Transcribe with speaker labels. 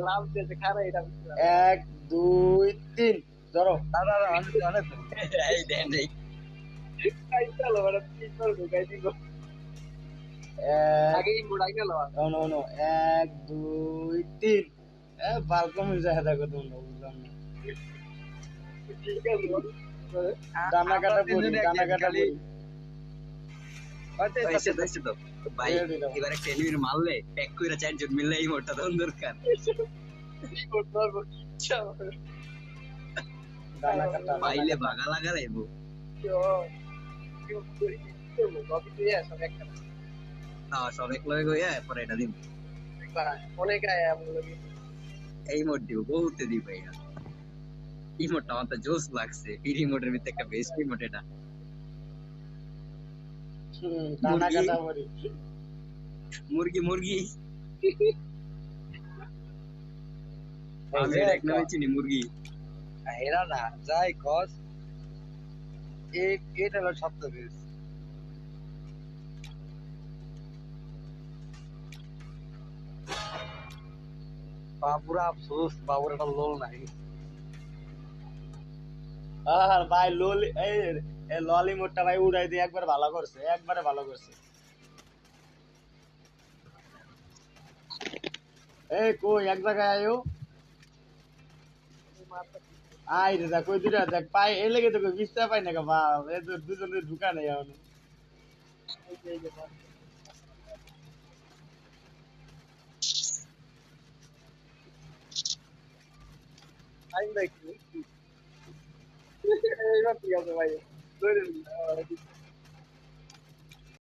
Speaker 1: লাভ দিয়েছে খারা এটা
Speaker 2: এক দুই তিন ধরো।
Speaker 3: দাদা অনেক
Speaker 4: এই দেন এই
Speaker 1: চলো মানে কি করবো গাই দিব
Speaker 2: এক
Speaker 1: আগে মোড়াই গেল
Speaker 2: শোনো শোনো, এক দুই তিন। বালকম যায় দেখো তোমরা, বুঝলাম না।
Speaker 1: ঠিক আছে
Speaker 2: ডানা
Speaker 3: আমরা
Speaker 2: কাটা পড়ি,
Speaker 3: তিনজনে
Speaker 2: ডানা কাটা
Speaker 3: খালি
Speaker 2: পড়ি।
Speaker 4: হয়েছে তো হয়েছে তো ভাই।
Speaker 2: রেডি দাও।
Speaker 4: এবার একটা এলিমিট মারলে প্যাক কইরা চারজন মিললে এই মোটটা তখন দরকার।
Speaker 1: কি করতে পারবো ইচ্ছা
Speaker 2: ডানা কাটা, ডানা
Speaker 4: পাইলে
Speaker 2: কাটা।
Speaker 4: ভাগা লাগা লাইবো। সব এক লগে গইয়া পরে এটা দিব।
Speaker 1: অনেক
Speaker 4: এই মোট দিব বহুতে দিব ভাইয়া। এই মোটটা আমার তো জোস লাগছে। এই রিমোটের ভিতরে একটা বেস্ট রিমোট এটা।
Speaker 2: ডানা
Speaker 4: মুরগি।
Speaker 2: কাটা পড়ি।
Speaker 4: মুরগি মুরগি
Speaker 2: এই
Speaker 4: আমি
Speaker 2: যে
Speaker 4: এক
Speaker 2: একটা।
Speaker 4: নামে চিনি মুরগি।
Speaker 3: এরা না যাই কস এটা হলো সপ্তাহ বেশ বাবুরা আফসোস বাবুর একটা লোল নাই
Speaker 2: আর ভাই ললি এই ললি মোটটা ভাই উড়াই দিয়ে একবার ভালো করছে, একবারে ভালো করছে। এই কই এক জায়গায় আয়ো। আই রে দেখ, কই দুটা দেখ পাই এই লেগে তো কই বিস্তা পাই না কা বাল, এই তো দুজনে ঢুকা নেই এখন।
Speaker 1: এইবার ঠিক আছে ভাই